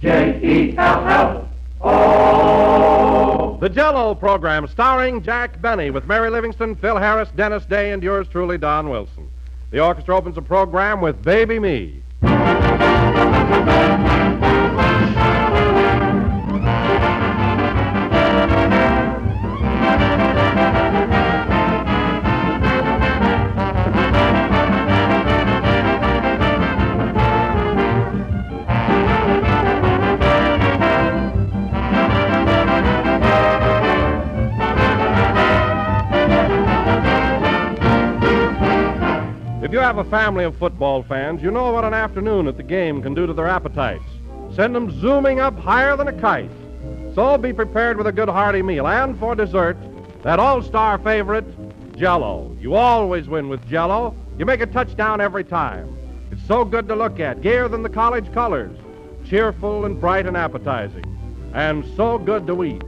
Jello. The Jello Program, starring Jack Benny, with Mary Livingston, Phil Harris, Dennis Day, and yours truly, Don Wilson. The orchestra opens the program with Baby Me. If you have a family of football fans, you know what an afternoon at the game can do to their appetites. Send them zooming up higher than a kite. So be prepared with a good hearty meal. And for dessert, that all-star favorite, Jello. You always win with Jello. You make a touchdown every time. It's so good to look at, gayer than the college colors. Cheerful and bright and appetizing. And so good to eat.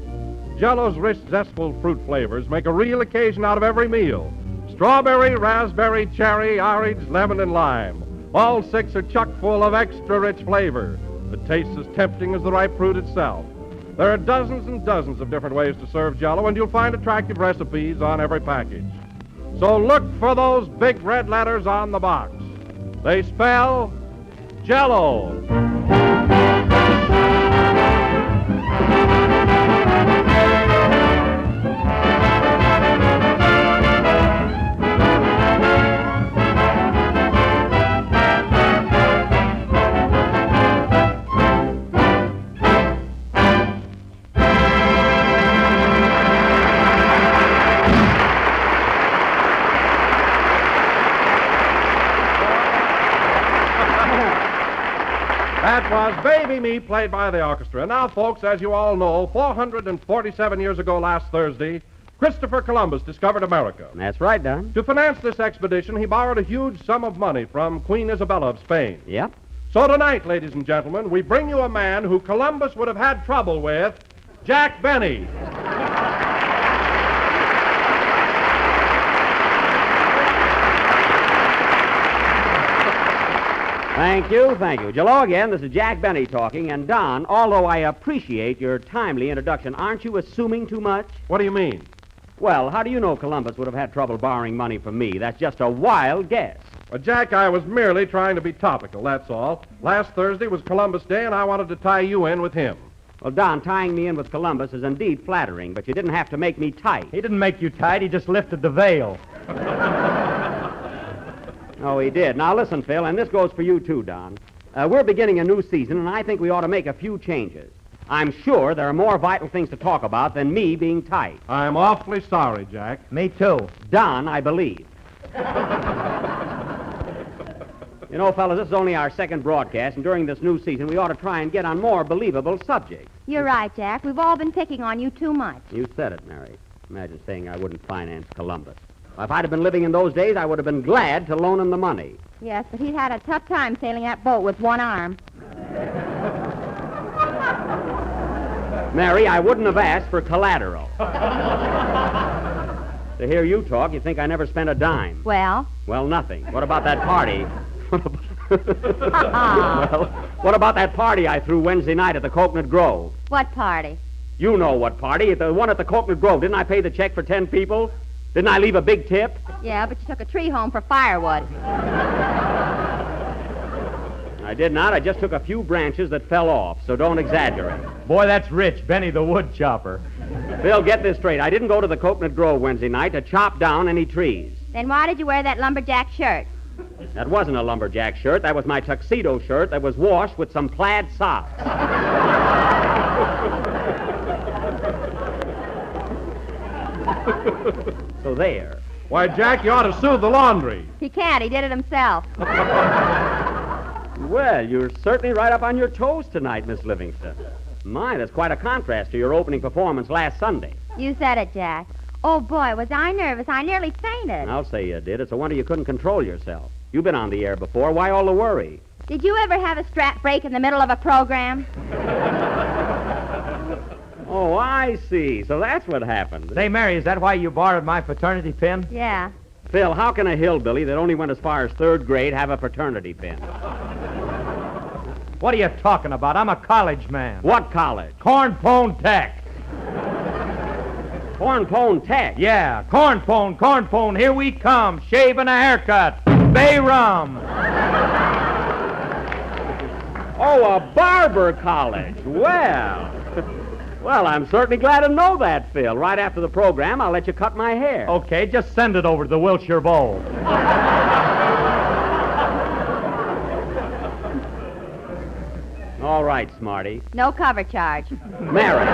Jello's rich, zestful fruit flavors make a real occasion out of every meal. Strawberry, raspberry, cherry, orange, lemon, and lime. All six are chock full of extra rich flavor that tastes as tempting as the ripe fruit itself. There are dozens and dozens of different ways to serve Jello, and you'll find attractive recipes on every package. So look for those big red letters on the box. They spell Jello. That was Baby Me, played by the orchestra. Now, folks, as you all know, 447 years ago last Thursday, Christopher Columbus discovered America. That's right, Don. To finance this expedition, he borrowed a huge sum of money from Queen Isabella of Spain. Yep. So tonight, ladies and gentlemen, we bring you a man who Columbus would have had trouble with, Jack Benny. Thank you. Jello again, this is Jack Benny talking. And Don, although I appreciate your timely introduction, aren't you assuming too much? What do you mean? Well, how do you know Columbus would have had trouble borrowing money from me? That's just a wild guess. Well, Jack, I was merely trying to be topical, that's all. Last Thursday was Columbus Day, and I wanted to tie you in with him. Well, Don, tying me in with Columbus is indeed flattering, but you didn't have to make me tight. He didn't make you tight. He just lifted the veil. Oh, he did. Now, listen, Phil, and this goes for you, too, Don. We're beginning a new season, and I think we ought to make a few changes. I'm sure there are more vital things to talk about than me being tight. I'm awfully sorry, Jack. Me too. Don, I believe. You know, fellas, this is only our second broadcast, and during this new season, we ought to try and get on more believable subjects. You're right, Jack. We've all been picking on you too much. You said it, Mary. Imagine saying I wouldn't finance Columbus. If I'd have been living in those days, I would have been glad to loan him the money. Yes, but he'd had a tough time sailing that boat with one arm. Mary, I wouldn't have asked for collateral. To hear you talk, you'd think I never spent a dime. Well? Well, nothing. What about that party? Well, what about that party I threw Wednesday night at the Coconut Grove? What party? You know what party. The one at the Coconut Grove. Didn't I pay the check for 10 people? Didn't I leave a big tip? Yeah, but you took a tree home for firewood. I did not. I just took a few branches that fell off, so don't exaggerate. Boy, that's rich. Benny the wood chopper. Phil, get this straight. I didn't go to the Coconut Grove Wednesday night to chop down any trees. Then why did you wear that lumberjack shirt? That wasn't a lumberjack shirt. That was my tuxedo shirt that was washed with some plaid socks. So there. Why, Jack, you ought to sue the laundry. He can't. He did it himself. Well, you're certainly right up on your toes tonight, Miss Livingston. My, that's quite a contrast to your opening performance last Sunday. You said it, Jack. Oh, boy, was I nervous. I nearly fainted. I'll say you did. It's a wonder you couldn't control yourself. You've been on the air before. Why all the worry? Did you ever have a strap break in the middle of a program? Oh, I see. So that's what happened. Say, Mary, is that why you borrowed my fraternity pin? Yeah. Phil, how can a hillbilly that only went as far as third grade have a fraternity pin? What are you talking about? I'm a college man. What college? Cornpone Tech. Cornpone Tech. Yeah, cornpone, here we come. Shave and a haircut. Bay rum. Oh, a barber college. Well, I'm certainly glad to know that, Phil. Right after the program, I'll let you cut my hair. Okay, just send it over to the Wilshire Bowl. All right, Smarty. No cover charge. Mary.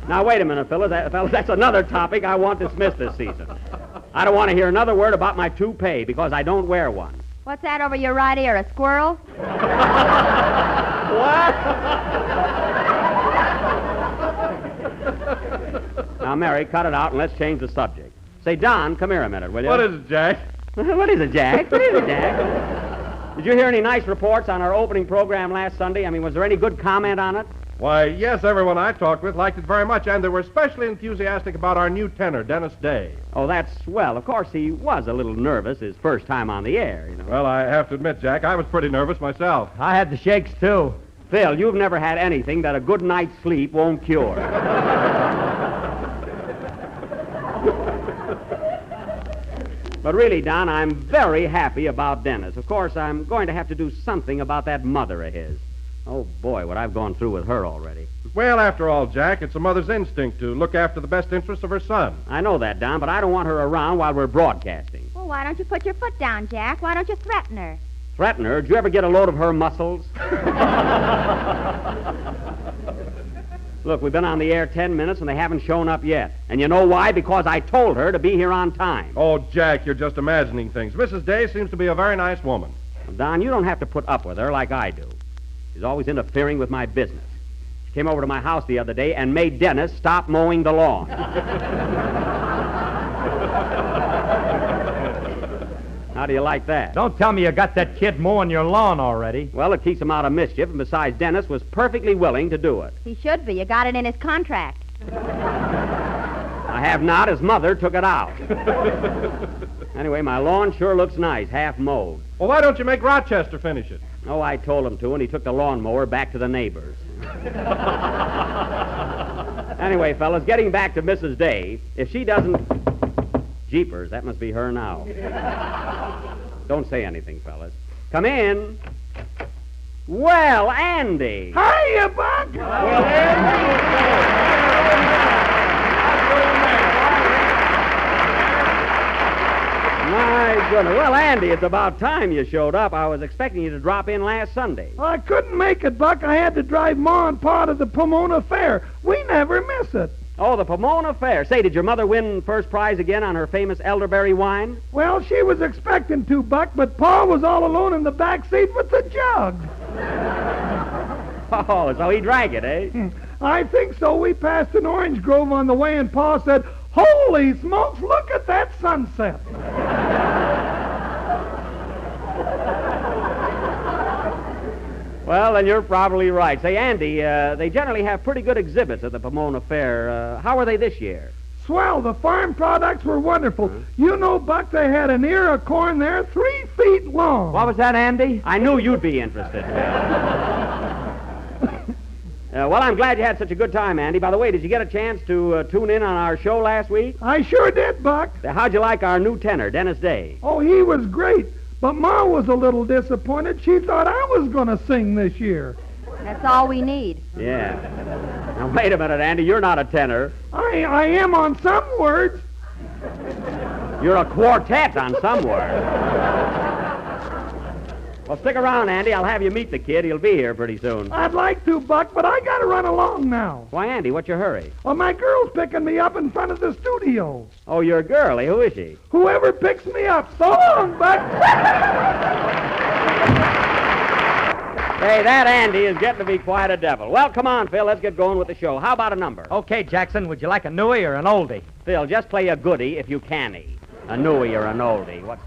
Now, wait a minute, fellas. That's another topic I want dismissed this season. I don't want to hear another word about my toupee because I don't wear one. What's that over your right ear, a squirrel? What? Now, Mary, cut it out and let's change the subject. Say, Don, come here a minute, will you? What is it, Jack? What is it, Jack? What is it, Jack? Did you hear any nice reports on our opening program last Sunday? I mean, was there any good comment on it? Why, yes, everyone I talked with liked it very much, and they were especially enthusiastic about our new tenor, Dennis Day. Oh, that's swell. Of course, he was a little nervous his first time on the air, you know. Well, I have to admit, Jack, I was pretty nervous myself. I had the shakes, too. Phil, you've never had anything that a good night's sleep won't cure. But really, Don, I'm very happy about Dennis. Of course, I'm going to have to do something about that mother of his. Oh, boy, what I've gone through with her already. Well, after all, Jack, it's a mother's instinct to look after the best interests of her son. I know that, Don, but I don't want her around while we're broadcasting. Well, why don't you put your foot down, Jack? Why don't you threaten her? Threaten her? Did you ever get a load of her muscles? Look, we've been on the air 10 minutes, and they haven't shown up yet. And you know why? Because I told her to be here on time. Oh, Jack, you're just imagining things. Mrs. Day seems to be a very nice woman. Well, Don, you don't have to put up with her like I do. She's always interfering with my business. She came over to my house the other day and made Dennis stop mowing the lawn. How do you like that? Don't tell me you got that kid mowing your lawn already. Well, it keeps him out of mischief, and besides, Dennis was perfectly willing to do it. He should be. You got it in his contract. I have not. His mother took it out. Anyway, my lawn sure looks nice, half mowed. Well, why don't you make Rochester finish it? Oh, I told him to, and he took the lawnmower back to the neighbors. Anyway, fellas, getting back to Mrs. Day, if she doesn't... Jeepers, that must be her now. Don't say anything, fellas. Come in. Well, Andy. Hiya, Buck. Well, Andy. My goodness. Well, Andy, it's about time you showed up. I was expecting you to drop in last Sunday. I couldn't make it, Buck. I had to drive Ma and Pa to the Pomona Fair. We never miss it. Oh, the Pomona Fair. Say, did your mother win first prize again on her famous elderberry wine? Well, she was expecting to, Buck, but Pa was all alone in the back seat with the jug. Oh, so he drank it, eh? I think so. We passed an orange grove on the way, and Pa said, "Holy smokes, look at that sunset." Well, then you're probably right. Say, Andy, they generally have pretty good exhibits at the Pomona Fair. How are they this year? Swell. The farm products were wonderful. You know, Buck, they had an ear of corn there 3 feet long. What was that, Andy? I knew you'd be interested, Phil. Well, I'm glad you had such a good time, Andy. By the way, did you get a chance to tune in on our show last week? I sure did, Buck. How'd you like our new tenor, Dennis Day? Oh, he was great. But Ma was a little disappointed. She thought I was going to sing this year. That's all we need. Yeah. Now, wait a minute, Andy. You're not a tenor. I am on some words. You're a quartet on some words. Well, stick around, Andy. I'll have you meet the kid. He'll be here pretty soon. I'd like to, Buck, but I got to run along now. Why, Andy, what's your hurry? Well, my girl's picking me up in front of the studio. Oh, your girlie. Who is she? Whoever picks me up. So long, Buck. Hey, that Andy is getting to be quite a devil. Well, come on, Phil. Let's get going with the show. How about a number? Okay, Jackson, would you like a newie or an oldie? Phil, just play a goodie if you can-y. A newie or an oldie. What's...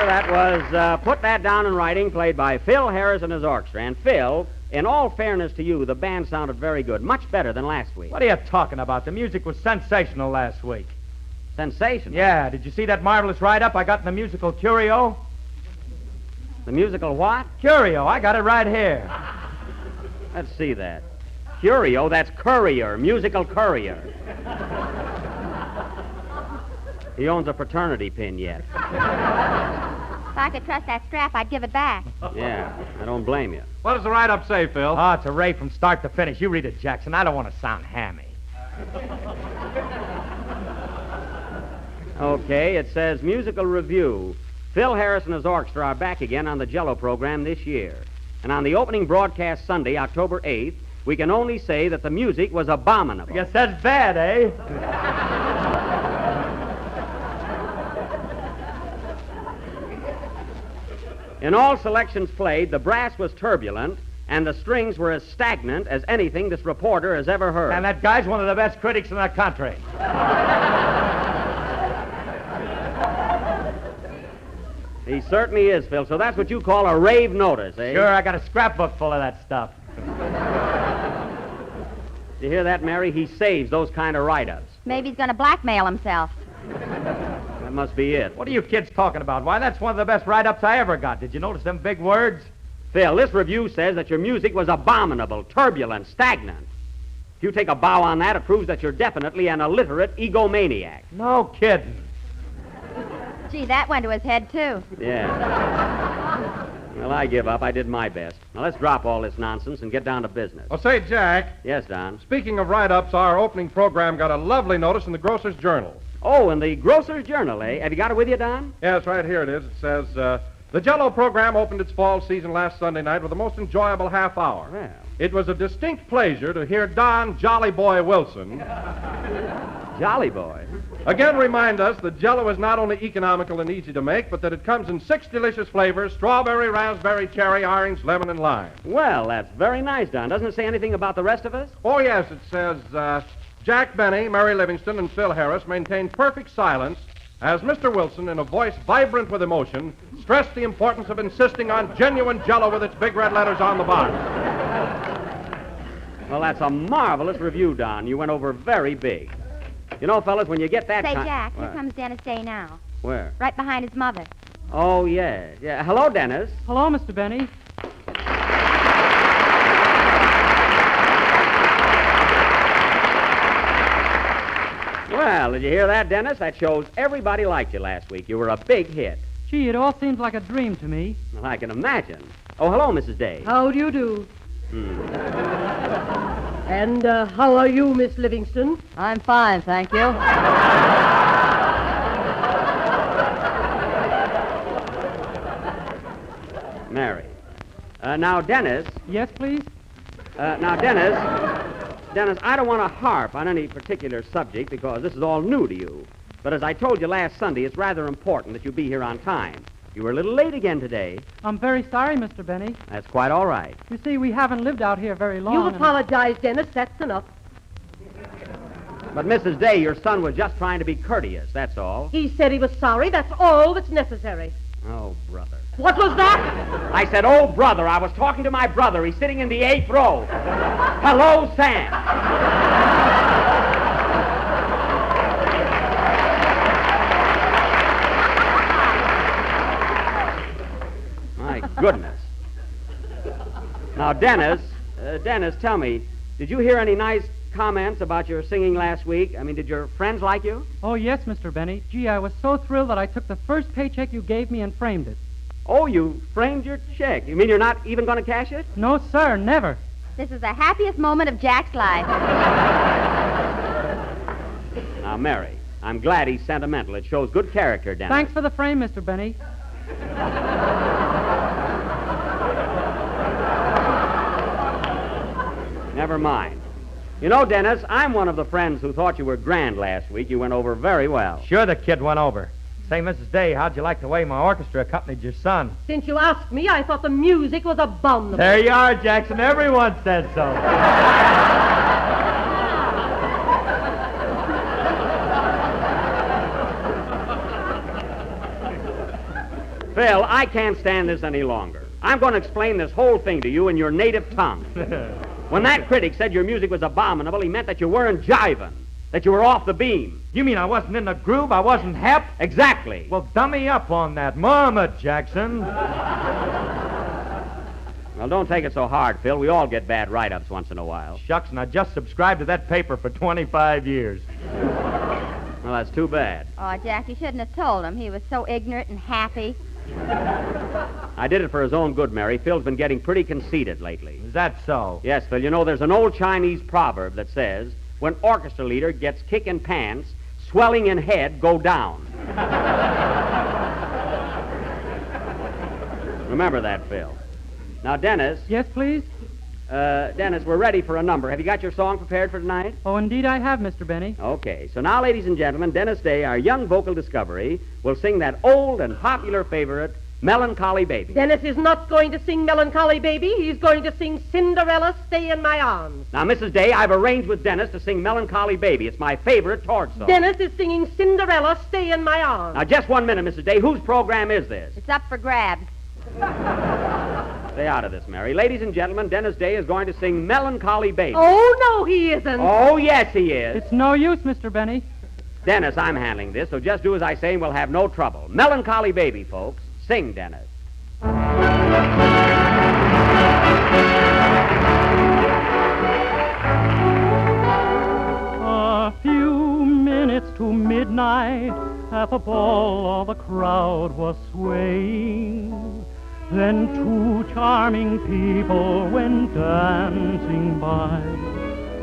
that was Put That Down in Writing, played by Phil Harris and his orchestra. And Phil, in all fairness to you, the band sounded very good, much better than last week. What are you talking about? The music was sensational last week. Sensational. Yeah, did you see that marvelous write-up I got in the musical Curio? The musical what? Curio, I got it right here. Let's see that. Curio, that's courier, musical courier. He owns a fraternity pin yet. If I could trust that strap, I'd give it back. Yeah, I don't blame you. What does the write-up say, Phil? Oh, it's a rave from start to finish. You read it, Jackson. I don't want to sound hammy. Okay, it says musical review. Phil Harris and his orchestra are back again on the Jello program this year. And on the opening broadcast Sunday, October 8th, we can only say that the music was abominable. I guess that's bad, eh? In all selections played, the brass was turbulent, and the strings were as stagnant as anything this reporter has ever heard. And that guy's one of the best critics in the country. He certainly is, Phil. So that's what you call a rave notice, eh? Sure, I got a scrapbook full of that stuff. You hear that, Mary? He saves those kind of write-ups. Maybe he's going to blackmail himself. That must be it. What are you kids talking about? Why, that's one of the best write-ups I ever got. Did you notice them big words? Phil, this review says that your music was abominable, turbulent, stagnant. If you take a bow on that, it proves that you're definitely an illiterate egomaniac. No kidding. Gee, that went to his head, too. Yeah. Well, I give up. I did my best. Now, let's drop all this nonsense and get down to business. Well, say, Jack, Yes, Don? speaking of write-ups, our opening program got a lovely notice in the Grocer's Journal. Oh, in the Grocer's Journal, eh? Have you got it with you, Don? Yes, right here it is. It says, the Jello program opened its fall season last Sunday night with the most enjoyable half hour. Well. It was a distinct pleasure to hear Don Jolly Boy Wilson Jolly boy. again remind us that Jello is not only economical and easy to make, but that it comes in 6 delicious flavors: strawberry, raspberry, cherry, orange, lemon, and lime. Well, that's very nice, Don. Doesn't it say anything about the rest of us? Oh, yes, it says, Jack Benny, Mary Livingston, and Phil Harris maintained perfect silence as Mr. Wilson, in a voice vibrant with emotion, stressed the importance of insisting on genuine Jello with its big red letters on the box. Well, that's a marvelous review, Don. You went over very big. You know, fellas, when you get that Say, kind... Jack, here What? comes Dennis Day now. Where? Right behind his mother. Oh, yeah. Yeah. Hello, Dennis. Hello, Mr. Benny. Well, did you hear that, Dennis? That shows everybody liked you last week. You were a big hit. Gee, it all seems like a dream to me. Well, I can imagine. Oh, hello, Mrs. Day. How do you do? And how are you, Miss Livingston? I'm fine, thank you. Mary. Now, Dennis. Yes, please? Dennis, I don't want to harp on any particular subject because this is all new to you. But as I told you last Sunday, it's rather important that you be here on time. You were a little late again today. I'm very sorry, Mr. Benny. That's quite all right. You see, we haven't lived out here very long. You and- apologize, Dennis. That's enough. But, Mrs. Day, your son was just trying to be courteous, that's all. He said he was sorry. That's all that's necessary. Oh, brother. What was that? I said, oh, brother. I was talking to my brother. He's sitting in the 8th row. Hello, Sam. My goodness. Now, Dennis, tell me, did you hear any nice comments about your singing last week? I mean, did your friends like you? Oh, yes, Mr. Benny. Gee, I was so thrilled that I took the first paycheck you gave me and framed it. Oh, you framed your check. You mean you're not even going to cash it? No, sir, never. This is the happiest moment of Jack's life. Now, Mary, I'm glad he's sentimental. It shows good character, Dennis. Thanks for the frame, Mr. Benny. Never mind. You know, Dennis, I'm one of the friends who thought you were grand last week. You went over very well. Sure, the kid went over. Say, Mrs. Day, how'd you like the way my orchestra accompanied your son? Since you asked me, I thought the music was abominable. There you are, Jackson. Everyone says so. Phil, I can't stand this any longer. I'm going to explain this whole thing to you in your native tongue. When that critic said your music was abominable, he meant that you weren't jiving, that you were off the beam. You mean I wasn't in the groove? I wasn't hep? Exactly. Well, dummy up on that. Mama, Jackson. Well, don't take it so hard, Phil. We all get bad write-ups once in a while. Shucks, and I just subscribed to that paper for 25 years. Well, that's too bad. Oh, Jack, you shouldn't have told him. He was so ignorant and happy. I did it for his own good, Mary. Phil's been getting pretty conceited lately. Is that so? Yes, Phil. You know, there's an old Chinese proverb that says, when orchestra leader gets kick in pants, swelling in head go down. Remember that, Phil. Now, Dennis. Yes, please? Dennis, we're ready for a number. Have you got your song prepared for tonight? Oh, indeed I have, Mr. Benny. Okay. So now, ladies and gentlemen, Dennis Day, our young vocal discovery, will sing that old and popular favorite, Melancholy Baby. Dennis is not going to sing Melancholy Baby. He's going to sing Cinderella, Stay in My Arms. Now, Mrs. Day, I've arranged with Dennis to sing Melancholy Baby. It's my favorite torch song. Dennis is singing Cinderella, Stay in My Arms. Now, just 1 minute, Mrs. Day. Whose program is this? It's up for grabs. Stay out of this, Mary. Ladies and gentlemen, Dennis Day is going to sing Melancholy Baby. Oh, no, he isn't. Oh, yes, he is. It's no use, Mr. Benny. Dennis, I'm handling this, so just do as I say and we'll have no trouble. Melancholy Baby, folks. Sing, Dennis. A few minutes to midnight, at the ball all the crowd was swaying. Then two charming people went dancing by,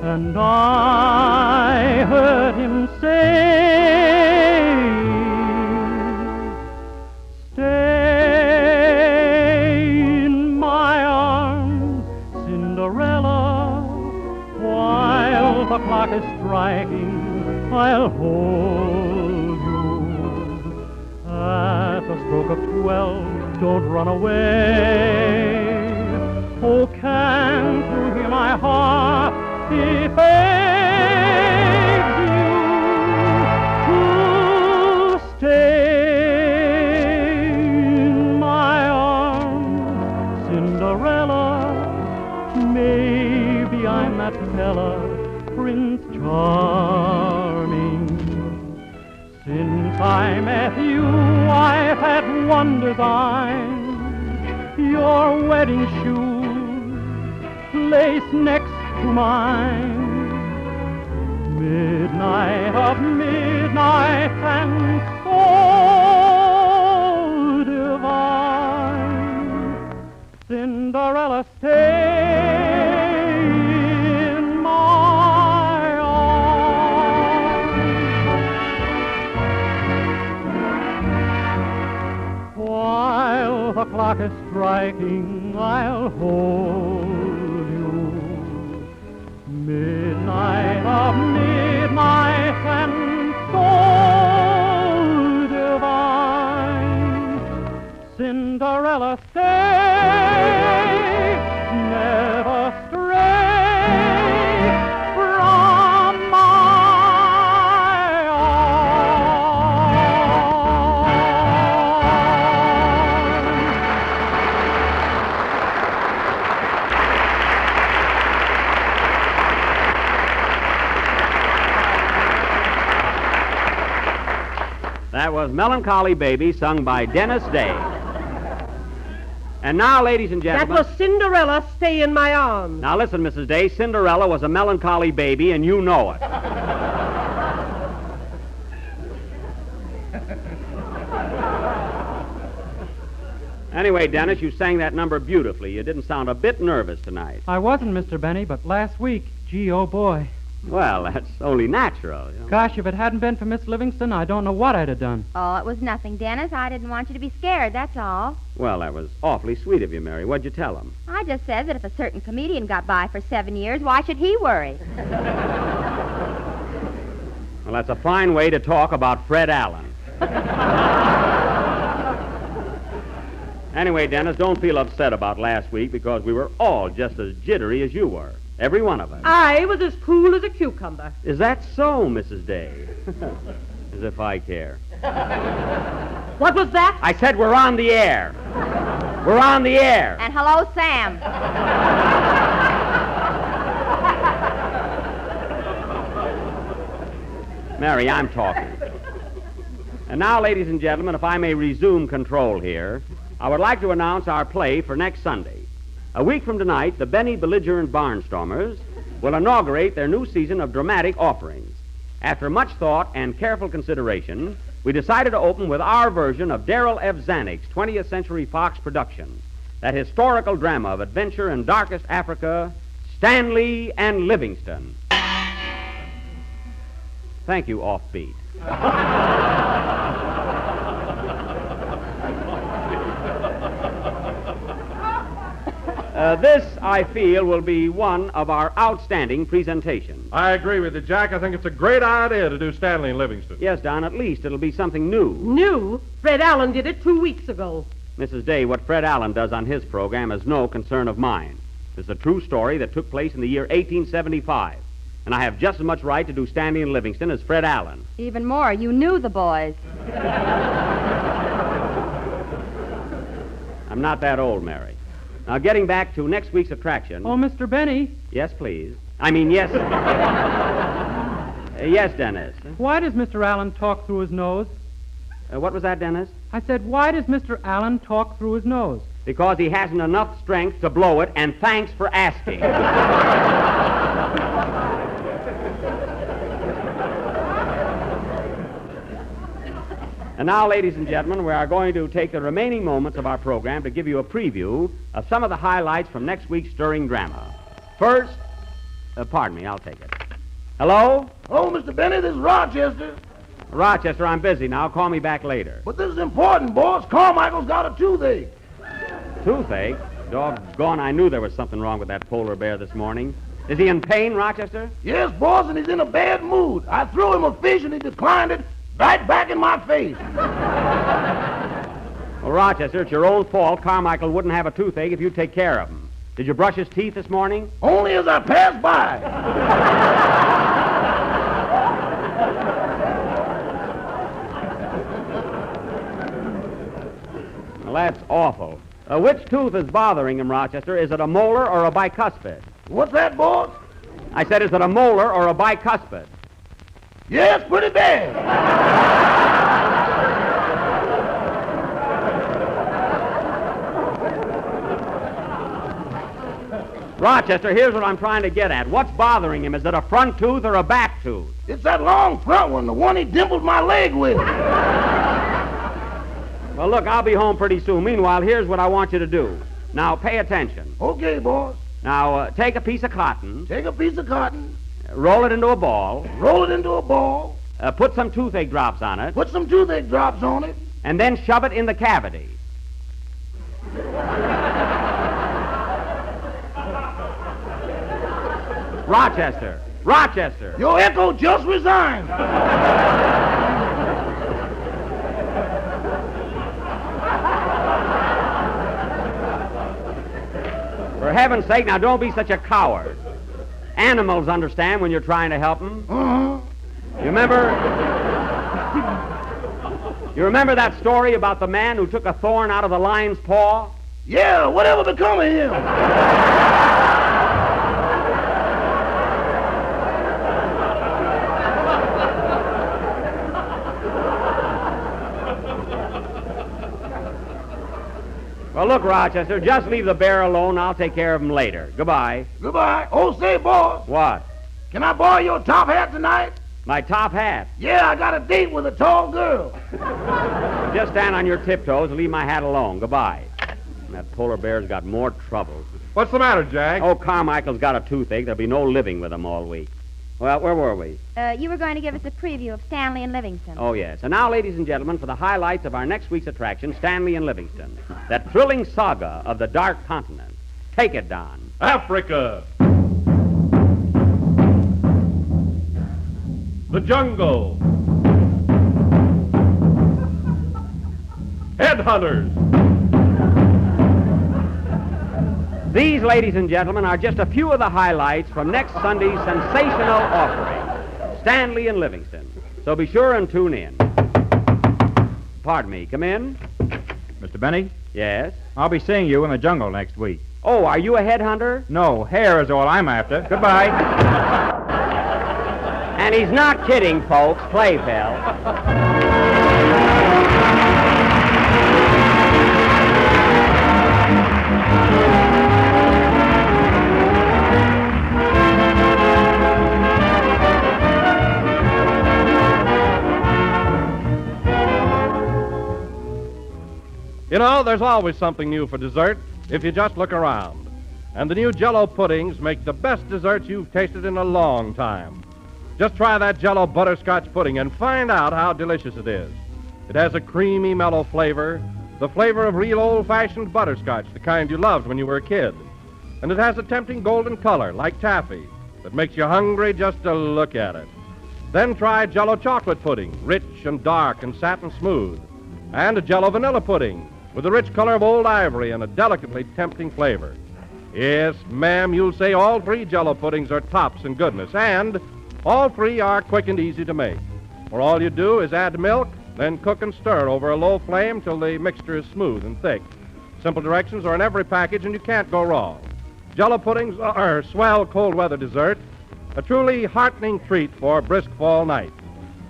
and I heard him say, "Stay in my arms, Cinderella, while the clock is striking, I'll hold you. At the stroke of 12, don't run away. Oh, can't you hear my heart? It begs you to stay in my arms, Cinderella. Maybe I'm that fella, Prince Charming. Since I met you, I've had one design. Your wedding shoes placed next to mine. Midnight of midnight and so divine. Cinderella, stay in my arms. While the clock is striking, I'll hold you. Midnight of midnight and so divine. Cinderella, stay, never stray from my That was Melancholy Baby, sung by Dennis Day. And now, ladies and That gentlemen... was Cinderella, Stay in My Arms. Now, listen, Mrs. Day, Cinderella was a melancholy baby, and you know it. Anyway, Dennis, you sang that number beautifully. You didn't sound a bit nervous tonight. I wasn't, Mr. Benny, but last week, gee, oh boy. Well, that's only natural. You know. Gosh, if it hadn't been for Miss Livingston, I don't know what I'd have done. Oh, it was nothing, Dennis. I didn't want you to be scared, that's all. Well, that was awfully sweet of you, Mary. What'd you tell him? I just said that if a certain comedian got by for 7 years, why should he worry? Well, that's a fine way to talk about Fred Allen. Anyway, Dennis, don't feel upset about last week because we were all just as jittery as you were. Every one of us. I was as cool as a cucumber. Is that so, Mrs. Day? As if I care. What was that? I said we're on the air. We're on the air. And hello, Sam. Mary, I'm talking. And now, ladies and gentlemen, if I may resume control here, I would like to announce our play for next Sunday. A week from tonight, the Benny Belligerent Barnstormers will inaugurate their new season of dramatic offerings. After much thought and careful consideration, we decided to open with our version of Darrell F. Zanuck's 20th Century Fox production, that historical drama of adventure in darkest Africa, Stanley and Livingston. Thank you, Offbeat. This, I feel, will be one of our outstanding presentations. I agree with you, Jack. I think it's a great idea to do Stanley and Livingston. Yes, Don, at least it'll be something new. New? Fred Allen did it 2 weeks ago. Mrs. Day, what Fred Allen does on his program is no concern of mine. It's a true story that took place in the year 1875. And I have just as much right to do Stanley and Livingston as Fred Allen. Even more, you knew the boys. I'm not that old, Mary. Now, getting back to next week's attraction. Oh, Mr. Benny, Yes, please. I mean, yes. Yes, Dennis. why does Mr. Allen talk through his nose? What was that, Dennis? I said, why does Mr. Allen talk through his nose? Because he hasn't enough strength to blow it, and thanks for asking. And now, ladies and gentlemen, we are going to take the remaining moments of our program to give you a preview of some of the highlights from next week's stirring drama. First, pardon me, I'll take it. Hello? Oh, Mr. Benny, this is Rochester. Rochester, I'm busy now. Call me back later. But this is important, boss. Carmichael's got a toothache. Toothache? Doggone, I knew there was something wrong with that polar bear this morning. Is he in pain, Rochester? Yes, boss, and he's in a bad mood. I threw him a fish and he declined it right back in my face. Well, Rochester, it's your own fault. Carmichael wouldn't have a toothache if you'd take care of him. Did you brush his teeth this morning? Only as I passed by. Well, that's awful. Which tooth is bothering him, Rochester? Is it a molar or a bicuspid? What's that, boss? I said, is it a molar or a bicuspid? Yes, pretty bad. Rochester, here's what I'm trying to get at. What's bothering him? Is it a front tooth or a back tooth? It's that long front one, the one he dimpled my leg with. Well, look, I'll be home pretty soon. Meanwhile, here's what I want you to do. Now, pay attention. Okay, boss. Now, take a piece of cotton, Take a piece of cotton, roll it into a ball, roll it into a ball, put some toothache drops on it, put some toothache drops on it. and then shove it in the cavity. Rochester! Rochester! Your echo just resigned. For heaven's sake, now don't be such a coward. Animals understand when you're trying to help them. Uh-huh. You remember? You remember that story about the man who took a thorn out of the lion's paw? Yeah, whatever become of him? Well, look, Rochester, just leave the bear alone. I'll take care of him later. Goodbye. Goodbye. Oh, say, boss, What? can I borrow your top hat tonight? My top hat. Yeah, I got a date with a tall girl. Just stand on your tiptoes and leave my hat alone. Goodbye. That polar bear's got more troubles. What's the matter, Jack? Oh, Carmichael's got a toothache. There'll be no living with him all week. Well, where were we? You were going to give us a preview of Stanley and Livingston. Oh, yes. And now, ladies and gentlemen, for the highlights of our next week's attraction, Stanley and Livingston. That thrilling saga of the Dark Continent. Take it, Don. Africa. The jungle. Headhunters. These, ladies and gentlemen, are just a few of the highlights from next Sunday's sensational offering, Stanley and Livingston. So be sure and tune in. Pardon me. Come in. Mr. Benny, Yes? I'll be seeing you in the jungle next week. Oh, are you a headhunter? No, hair is all I'm after. Goodbye. And he's not kidding, folks. Play, pal. You know, there's always something new for dessert if you just look around. And the new Jello puddings make the best desserts you've tasted in a long time. Just try that Jello butterscotch pudding and find out how delicious it is. It has a creamy, mellow flavor, the flavor of real old-fashioned butterscotch, the kind you loved when you were a kid. And it has a tempting golden color, like taffy, that makes you hungry just to look at it. Then try Jello chocolate pudding, rich and dark and satin smooth. And a Jello vanilla pudding, with the rich color of old ivory and a delicately tempting flavor. Yes, ma'am, you'll say all three Jello puddings are tops in goodness, and all three are quick and easy to make. For all you do is add milk, then cook and stir over a low flame till the mixture is smooth and thick. Simple directions are in every package, and you can't go wrong. Jello puddings are swell cold weather dessert, a truly heartening treat for brisk fall night.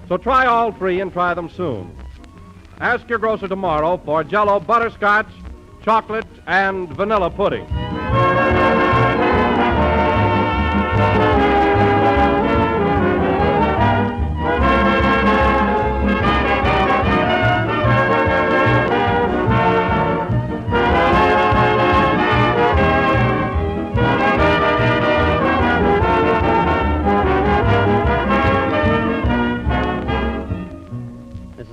So try all three and try them soon. Ask your grocer tomorrow for Jello butterscotch, chocolate, and vanilla pudding.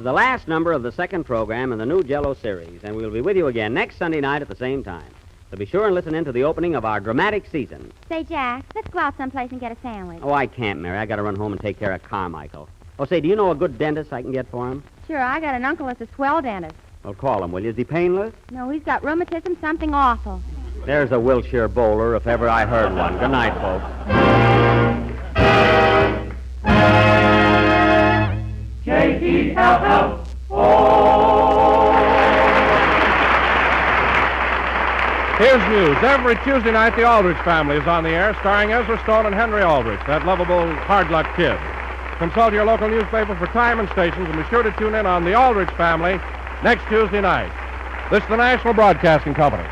The last number of the second program in the new Jello series, and we'll be with you again next Sunday night at the same time. So be sure and listen in to the opening of our dramatic season. Say, Jack, let's go out someplace and get a sandwich. Oh, I can't, Mary. I got to run home and take care of Carmichael. Oh, say, do you know a good dentist I can get for him? Sure, I got an uncle that's a swell dentist. Well, call him, will you? Is he painless? No, he's got rheumatism, something awful. There's a Wilshire bowler, if ever I heard one. Good night, folks. J-E-L-L. Here's news. Every Tuesday night, the Aldrich Family is on the air, starring Ezra Stone and Henry Aldrich, that lovable, hard-luck kid. Consult your local newspaper for time and stations, and be sure to tune in on the Aldrich Family next Tuesday night. This is the National Broadcasting Company.